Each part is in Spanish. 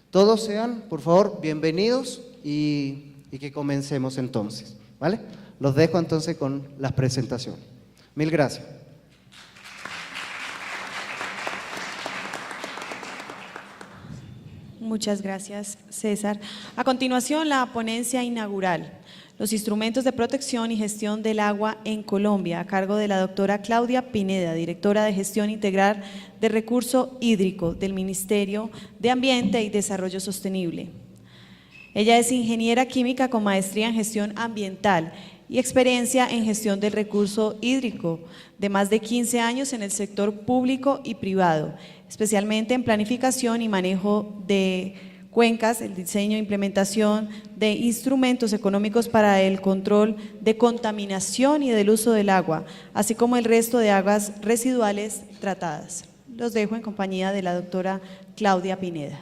Todos sean, por favor, bienvenidos y que comencemos entonces, ¿vale? Los dejo entonces con las presentaciones. Mil gracias. Muchas gracias, César. A continuación, la ponencia inaugural, los instrumentos de protección y gestión del agua en Colombia, a cargo de la doctora Claudia Pineda, directora de Gestión Integral de Recurso Hídrico del Ministerio de Ambiente y Desarrollo Sostenible. Ella es ingeniera química con maestría en gestión ambiental y experiencia en gestión del recurso hídrico de más de 15 años en el sector público y privado, especialmente en planificación y manejo de cuencas, el diseño e implementación de instrumentos económicos para el control de contaminación y del uso del agua, así como el resto de aguas residuales tratadas. Los dejo en compañía de la doctora Claudia Pineda.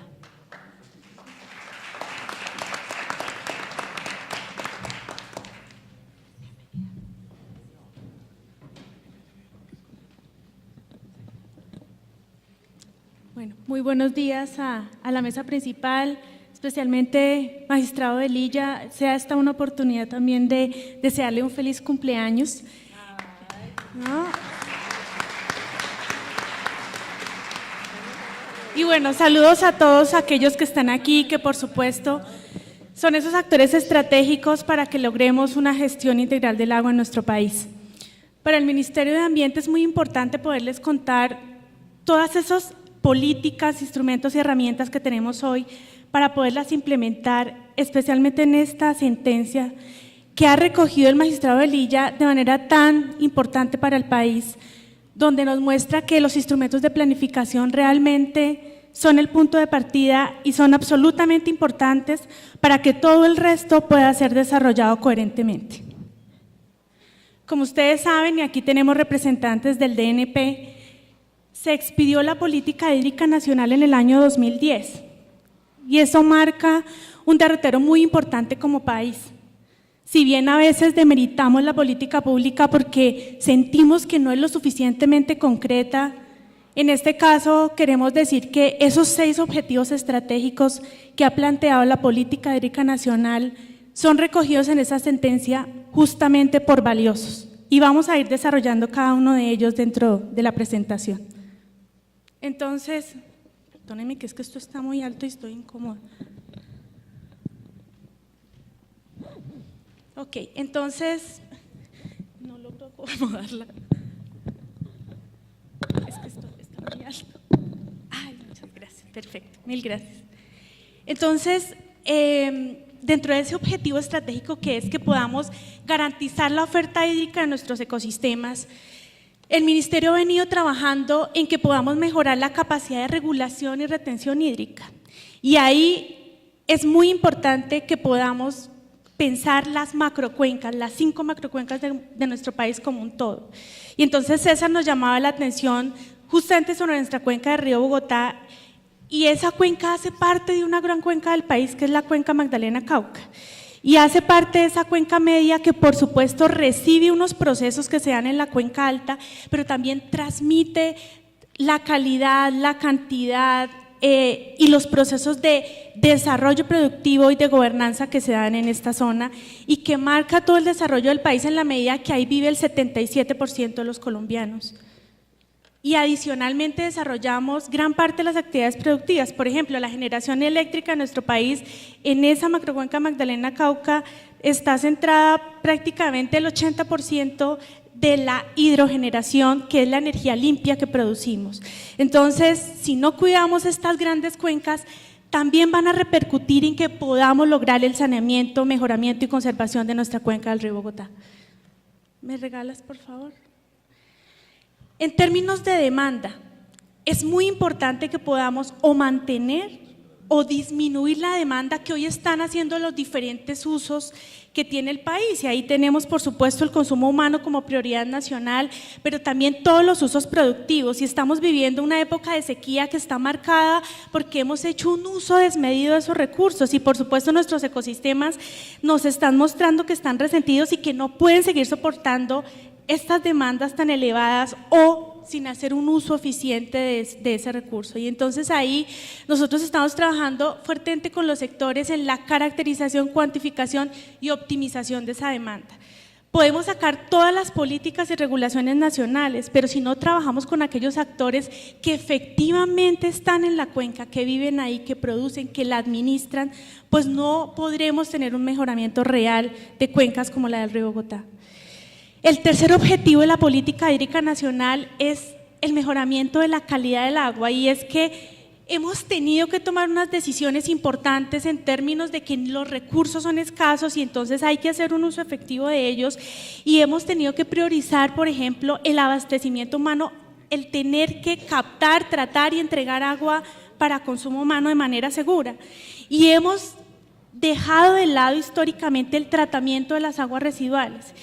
Bueno, muy buenos días a la mesa principal, especialmente magistrado Velilla. Sea esta una oportunidad también de desearle un feliz cumpleaños. ¿No? Y bueno, saludos a todos aquellos que están aquí, que por supuesto son esos actores estratégicos para que logremos una gestión integral del agua en nuestro país. Para el Ministerio de Ambiente es muy importante poderles contar todas esas políticas, instrumentos y herramientas que tenemos hoy para poderlas implementar, especialmente en esta sentencia que ha recogido el magistrado Velilla de manera tan importante para el país, donde nos muestra que los instrumentos de planificación realmente son el punto de partida y son absolutamente importantes para que todo el resto pueda ser desarrollado coherentemente. Como ustedes saben, y aquí tenemos representantes del DNP, se expidió la Política Hídrica Nacional en el año 2010 y eso marca un derrotero muy importante como país. Si bien a veces demeritamos la política pública porque sentimos que no es lo suficientemente concreta, en este caso queremos decir que esos 6 objetivos estratégicos que ha planteado la Política Hídrica Nacional son recogidos en esa sentencia justamente por valiosos y vamos a ir desarrollando cada uno de ellos dentro de la presentación. Entonces, perdónenme que es que esto está muy alto y estoy incómoda. Ok, entonces, no logro acomodarla. Es que esto está muy alto. Ay, muchas gracias, perfecto, mil gracias. Entonces, dentro de ese objetivo estratégico que es que podamos garantizar la oferta hídrica de nuestros ecosistemas, el Ministerio ha venido trabajando en que podamos mejorar la capacidad de regulación y retención hídrica y ahí es muy importante que podamos pensar las macrocuencas, las 5 macrocuencas de nuestro país como un todo. Y entonces César nos llamaba la atención justamente sobre nuestra cuenca de Río Bogotá y esa cuenca hace parte de una gran cuenca del país que es la cuenca Magdalena-Cauca. Y hace parte de esa cuenca media que por supuesto recibe unos procesos que se dan en la cuenca alta, pero también transmite la calidad, la cantidad y los procesos de desarrollo productivo y de gobernanza que se dan en esta zona y que marca todo el desarrollo del país en la medida que ahí vive el 77% de los colombianos. Y adicionalmente desarrollamos gran parte de las actividades productivas, por ejemplo, la generación eléctrica en nuestro país, en esa macrocuenca Magdalena-Cauca está centrada prácticamente el 80% de la hidrogeneración, que es la energía limpia que producimos. Entonces, si no cuidamos estas grandes cuencas, también van a repercutir en que podamos lograr el saneamiento, mejoramiento y conservación de nuestra cuenca del río Bogotá. ¿Me regalas, por favor? En términos de demanda, es muy importante que podamos o mantener o disminuir la demanda que hoy están haciendo los diferentes usos que tiene el país y ahí tenemos por supuesto el consumo humano como prioridad nacional, pero también todos los usos productivos y estamos viviendo una época de sequía que está marcada porque hemos hecho un uso desmedido de esos recursos y por supuesto nuestros ecosistemas nos están mostrando que están resentidos y que no pueden seguir soportando estas demandas tan elevadas o sin hacer un uso eficiente de ese recurso. Y entonces ahí nosotros estamos trabajando fuertemente con los sectores en la caracterización, cuantificación y optimización de esa demanda. Podemos sacar todas las políticas y regulaciones nacionales, pero si no trabajamos con aquellos actores que efectivamente están en la cuenca, que viven ahí, que producen, que la administran, pues no podremos tener un mejoramiento real de cuencas como la del río Bogotá. El tercer objetivo de la política hídrica nacional es el mejoramiento de la calidad del agua, y es que hemos tenido que tomar unas decisiones importantes en términos de que los recursos son escasos y entonces hay que hacer un uso efectivo de ellos, y hemos tenido que priorizar, por ejemplo, el abastecimiento humano, el tener que captar, tratar y entregar agua para consumo humano de manera segura. Y hemos dejado de lado históricamente el tratamiento de las aguas residuales.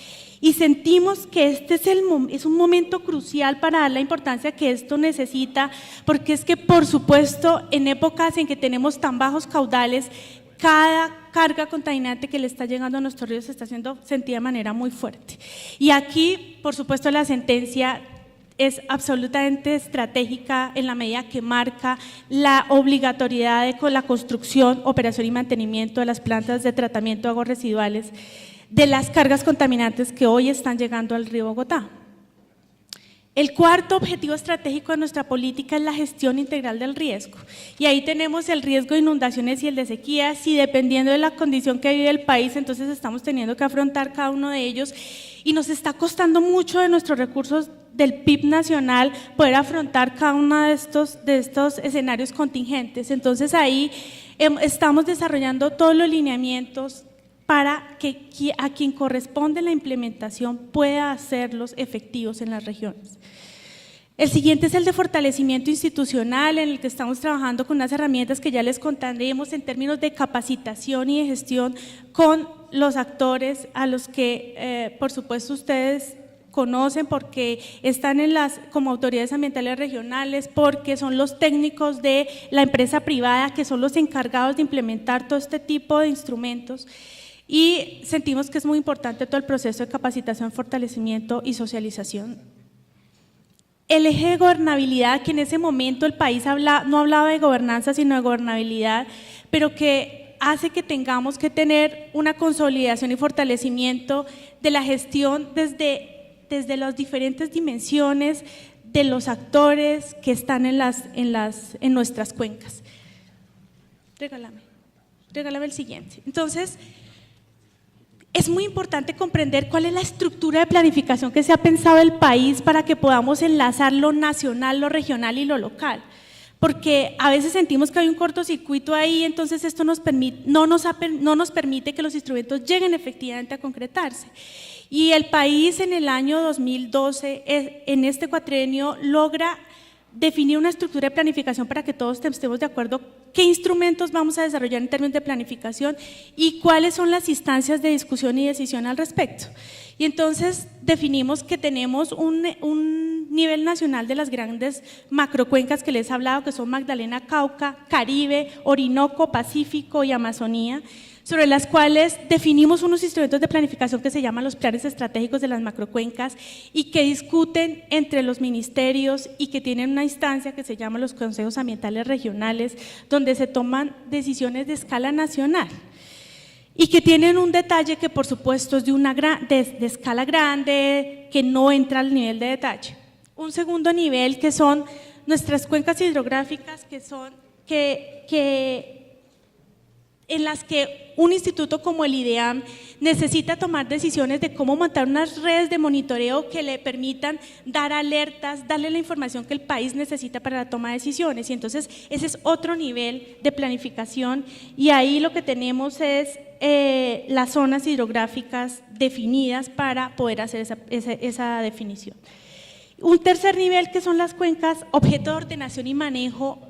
Y sentimos que este es un momento crucial para dar la importancia que esto necesita, porque es que, por supuesto, en épocas en que tenemos tan bajos caudales, cada carga contaminante que le está llegando a nuestros ríos se está haciendo sentida de manera muy fuerte. Y aquí, por supuesto, la sentencia es absolutamente estratégica en la medida que marca la obligatoriedad de la construcción, operación y mantenimiento de las plantas de tratamiento de aguas residuales de las cargas contaminantes que hoy están llegando al río Bogotá. El cuarto objetivo estratégico de nuestra política es la gestión integral del riesgo, y ahí tenemos el riesgo de inundaciones y el de sequías, y dependiendo de la condición que vive el país, entonces estamos teniendo que afrontar cada uno de ellos, y nos está costando mucho de nuestros recursos del PIB nacional poder afrontar cada uno de estos escenarios contingentes. Entonces ahí estamos desarrollando todos los lineamientos para que a quien corresponde la implementación pueda hacerlos efectivos en las regiones. El siguiente es el de fortalecimiento institucional, en el que estamos trabajando con unas herramientas que ya les contaremos en términos de capacitación y de gestión con los actores a los que, por supuesto, ustedes conocen porque están como autoridades ambientales regionales, porque son los técnicos de la empresa privada que son los encargados de implementar todo este tipo de instrumentos. Y sentimos que es muy importante todo el proceso de capacitación, fortalecimiento y socialización. El eje de gobernabilidad, que en ese momento el país no hablaba de gobernanza, sino de gobernabilidad, pero que hace que tengamos que tener una consolidación y fortalecimiento de la gestión desde las diferentes dimensiones de los actores que están en nuestras cuencas. Regálame el siguiente. Entonces, es muy importante comprender cuál es la estructura de planificación que se ha pensado el país para que podamos enlazar lo nacional, lo regional y lo local, porque a veces sentimos que hay un cortocircuito ahí, entonces esto no nos permite que los instrumentos lleguen efectivamente a concretarse. Y el país en el año 2012, en este cuatrienio, logra definir una estructura de planificación para que todos estemos de acuerdo qué instrumentos vamos a desarrollar en términos de planificación y cuáles son las instancias de discusión y decisión al respecto. Y entonces definimos que tenemos un nivel nacional de las grandes macrocuencas que les he hablado, que son Magdalena, Cauca, Caribe, Orinoco, Pacífico y Amazonía, sobre las cuales definimos unos instrumentos de planificación que se llaman los planes estratégicos de las macrocuencas y que discuten entre los ministerios y que tienen una instancia que se llama los consejos ambientales regionales, donde se toman decisiones de escala nacional y que tienen un detalle que por supuesto es de escala grande, que no entra al nivel de detalle. Un segundo nivel que son nuestras cuencas hidrográficas, en las que un instituto como el IDEAM necesita tomar decisiones de cómo montar unas redes de monitoreo que le permitan dar alertas, darle la información que el país necesita para la toma de decisiones. Y entonces ese es otro nivel de planificación, y ahí lo que tenemos es las zonas hidrográficas definidas para poder hacer esa definición. Un tercer nivel que son las cuencas objeto de ordenación y manejo,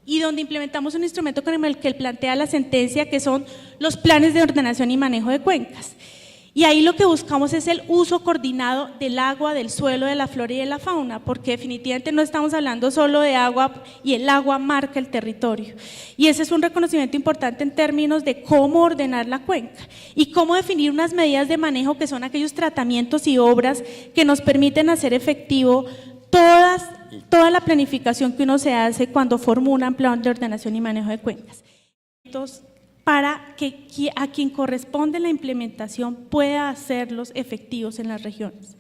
y donde implementamos un instrumento con el que plantea la sentencia, que son los planes de ordenación y manejo de cuencas. Y ahí lo que buscamos es el uso coordinado del agua, del suelo, de la flora y de la fauna, porque definitivamente no estamos hablando solo de agua, y el agua marca el territorio. Y ese es un reconocimiento importante en términos de cómo ordenar la cuenca y cómo definir unas medidas de manejo que son aquellos tratamientos y obras que nos permiten hacer efectivo toda la planificación que uno se hace cuando formula un plan de ordenación y manejo de cuencas. Entonces, para que a quien corresponde la implementación pueda hacerlos efectivos en las regiones.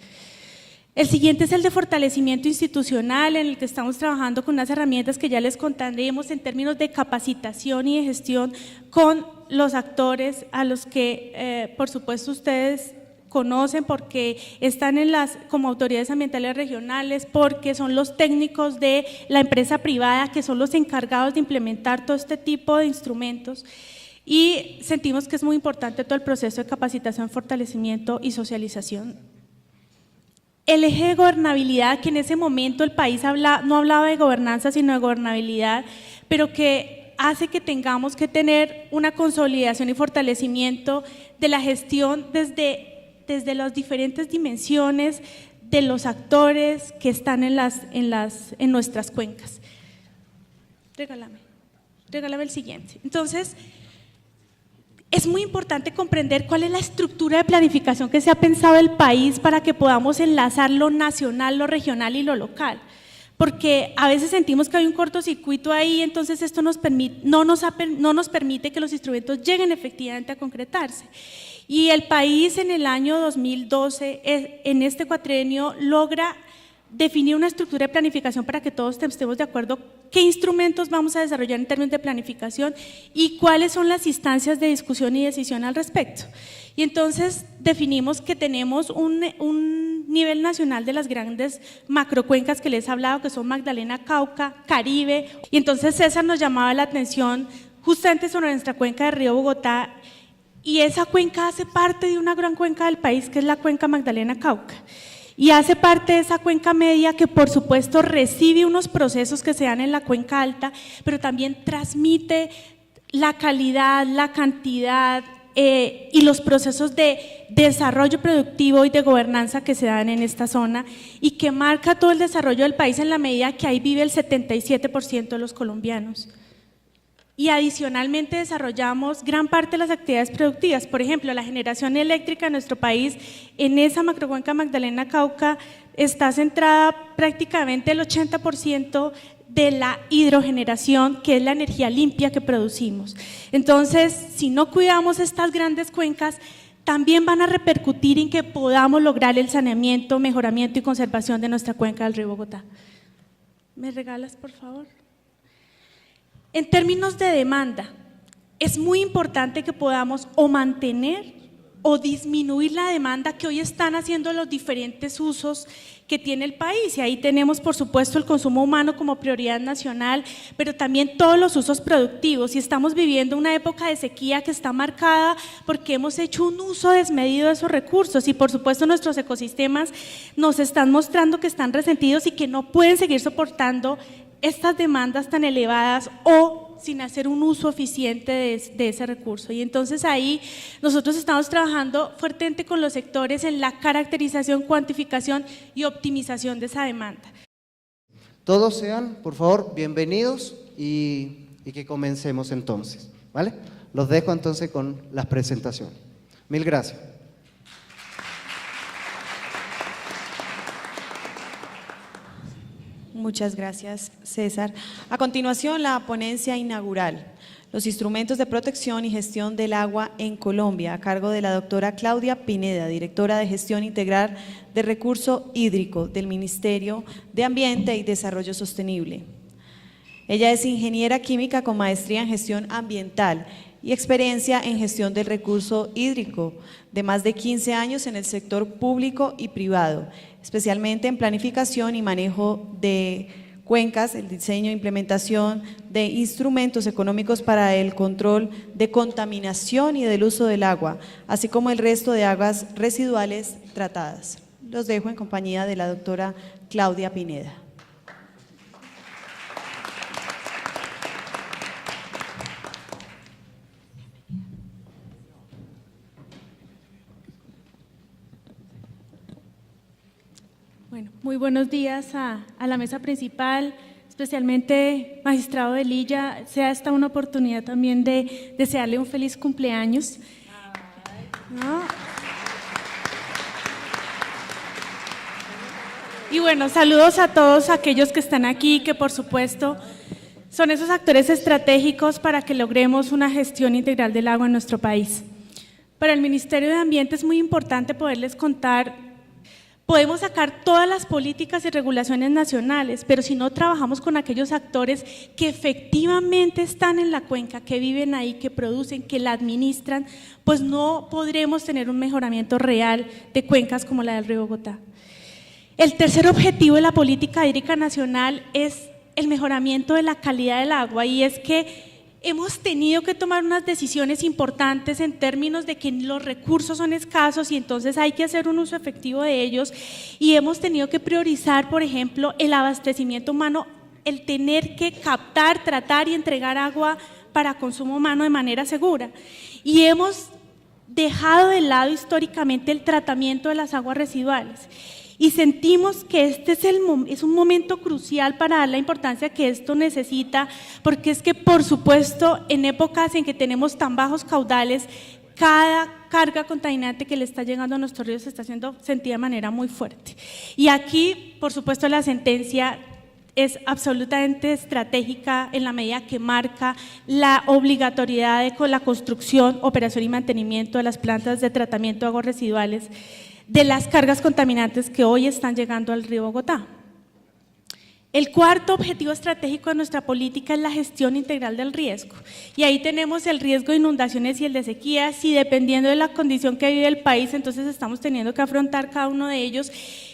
El siguiente es el de fortalecimiento institucional, en el que estamos trabajando con unas herramientas que ya les contaremos en términos de capacitación y de gestión con los actores a los que, por supuesto, ustedes conocen porque están como autoridades ambientales regionales, porque son los técnicos de la empresa privada que son los encargados de implementar todo este tipo de instrumentos. Y sentimos que es muy importante todo el proceso de capacitación, fortalecimiento y socialización. El eje de gobernabilidad, que en ese momento el país no hablaba de gobernanza, sino de gobernabilidad, pero que hace que tengamos que tener una consolidación y fortalecimiento de la gestión desde las diferentes dimensiones de los actores que están en nuestras cuencas. Regálame el siguiente. Entonces, es muy importante comprender cuál es la estructura de planificación que se ha pensado el país para que podamos enlazar lo nacional, lo regional y lo local. Porque a veces sentimos que hay un cortocircuito ahí, entonces esto no nos permite que los instrumentos lleguen efectivamente a concretarse. Y el país en el año 2012, en este cuatrienio, logra definir una estructura de planificación para que todos estemos de acuerdo qué instrumentos vamos a desarrollar en términos de planificación y cuáles son las instancias de discusión y decisión al respecto. Y entonces definimos que tenemos un nivel nacional de las grandes macrocuencas que les he hablado, que son Magdalena, Cauca, Caribe, y entonces César nos llamaba la atención justamente sobre nuestra cuenca de Río Bogotá, y esa cuenca hace parte de una gran cuenca del país que es la cuenca Magdalena-Cauca. Y hace parte de esa cuenca media que por supuesto recibe unos procesos que se dan en la cuenca alta, pero también transmite la calidad, la cantidad y los procesos de desarrollo productivo y de gobernanza que se dan en esta zona y que marca todo el desarrollo del país en la medida que ahí vive el 77% de los colombianos. Y adicionalmente desarrollamos gran parte de las actividades productivas. Por ejemplo, la generación eléctrica en nuestro país, en esa macrocuenca Magdalena-Cauca, está centrada prácticamente el 80% de la hidrogeneración, que es la energía limpia que producimos. Entonces, si no cuidamos estas grandes cuencas, también van a repercutir en que podamos lograr el saneamiento, mejoramiento y conservación de nuestra cuenca del río Bogotá. ¿Me regalas, por favor? En términos de demanda, es muy importante que podamos o mantener o disminuir la demanda que hoy están haciendo los diferentes usos que tiene el país. Y ahí tenemos, por supuesto, el consumo humano como prioridad nacional, pero también todos los usos productivos. Y estamos viviendo una época de sequía que está marcada porque hemos hecho un uso desmedido de esos recursos y, por supuesto, nuestros ecosistemas nos están mostrando que están resentidos y que no pueden seguir soportando estas demandas tan elevadas o sin hacer un uso eficiente de ese recurso. Y entonces ahí nosotros estamos trabajando fuertemente con los sectores en la caracterización, cuantificación y optimización de esa demanda. Todos sean, por favor, bienvenidos y que comencemos entonces, ¿vale? Los dejo entonces con las presentaciones. Mil gracias. Muchas gracias, César. A continuación, la ponencia inaugural, los instrumentos de protección y gestión del agua en Colombia, a cargo de la doctora Claudia Pineda, directora de Gestión Integral de Recurso Hídrico del Ministerio de Ambiente y Desarrollo Sostenible. Ella es ingeniera química con maestría en gestión ambiental y experiencia en gestión del recurso hídrico de más de 15 años en el sector público y privado, especialmente en planificación y manejo de cuencas, el diseño e implementación de instrumentos económicos para el control de contaminación y del uso del agua, así como el resto de aguas residuales tratadas. Los dejo en compañía de la doctora Claudia Pineda. Bueno, muy buenos días a la mesa principal, especialmente magistrado de Lilla. Sea esta una oportunidad también de desearle un feliz cumpleaños. ¿No? Y bueno, saludos a todos aquellos que están aquí, que por supuesto son esos actores estratégicos para que logremos una gestión integral del agua en nuestro país. Para el Ministerio de Ambiente es muy importante poderles contar, podemos sacar todas las políticas y regulaciones nacionales, pero si no trabajamos con aquellos actores que efectivamente están en la cuenca, que viven ahí, que producen, que la administran, pues no podremos tener un mejoramiento real de cuencas como la del río Bogotá. El tercer objetivo de la política hídrica nacional es el mejoramiento de la calidad del agua, y es que hemos tenido que tomar unas decisiones importantes en términos de que los recursos son escasos y entonces hay que hacer un uso efectivo de ellos, y hemos tenido que priorizar, por ejemplo, el abastecimiento humano, el tener que captar, tratar y entregar agua para consumo humano de manera segura, y hemos dejado de lado históricamente el tratamiento de las aguas residuales. Y sentimos que este es un momento crucial para dar la importancia que esto necesita, porque es que, por supuesto, en épocas en que tenemos tan bajos caudales, cada carga contaminante que le está llegando a nuestros ríos se está haciendo sentida de manera muy fuerte. Y aquí, por supuesto, la sentencia es absolutamente estratégica en la medida que marca la obligatoriedad de la construcción, operación y mantenimiento de las plantas de tratamiento de aguas residuales de las cargas contaminantes que hoy están llegando al río Bogotá. El cuarto objetivo estratégico de nuestra política es la gestión integral del riesgo, y ahí tenemos el riesgo de inundaciones y el de sequías, y dependiendo de la condición que vive el país, entonces estamos teniendo que afrontar cada uno de ellos,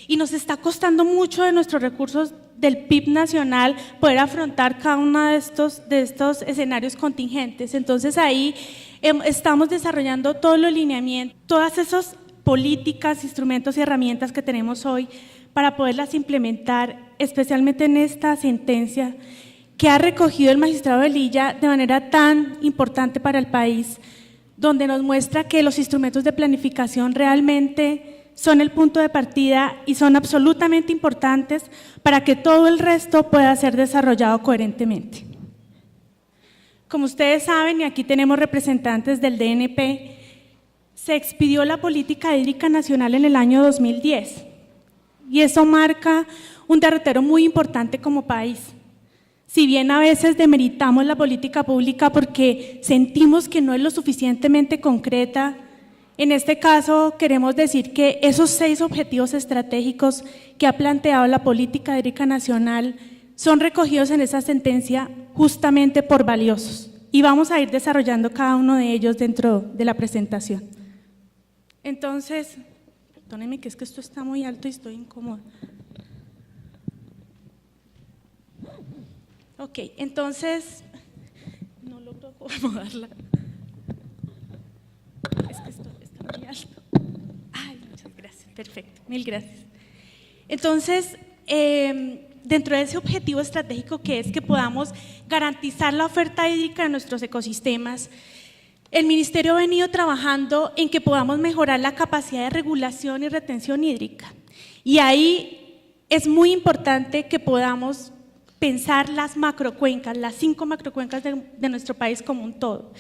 y nos está costando mucho de nuestros recursos del PIB nacional poder afrontar cada uno de estos escenarios contingentes. Entonces ahí estamos desarrollando todos los lineamientos, todas esas políticas, instrumentos y herramientas que tenemos hoy para poderlas implementar, especialmente en esta sentencia que ha recogido el magistrado Velilla de manera tan importante para el país, donde nos muestra que los instrumentos de planificación realmente son el punto de partida y son absolutamente importantes para que todo el resto pueda ser desarrollado coherentemente. Como ustedes saben, y aquí tenemos representantes del DNP, se expidió la política hídrica nacional en el año 2010, y eso marca un derrotero muy importante como país. Si bien a veces demeritamos la política pública porque sentimos que no es lo suficientemente concreta, en este caso queremos decir que esos 6 objetivos estratégicos que ha planteado la política hídrica nacional son recogidos en esa sentencia justamente por valiosos, y vamos a ir desarrollando cada uno de ellos dentro de la presentación. Entonces, perdónenme que es que esto está muy alto y estoy incómoda. Ok, entonces, no logro acomodarla. Es que esto está muy alto. Ay, muchas gracias, perfecto, mil gracias. Entonces, dentro de ese objetivo estratégico que es que podamos garantizar la oferta hídrica de nuestros ecosistemas, el Ministerio ha venido trabajando en que podamos mejorar la capacidad de regulación y retención hídrica, y ahí es muy importante que podamos pensar las macrocuencas, las 5 macrocuencas de nuestro país como un todo.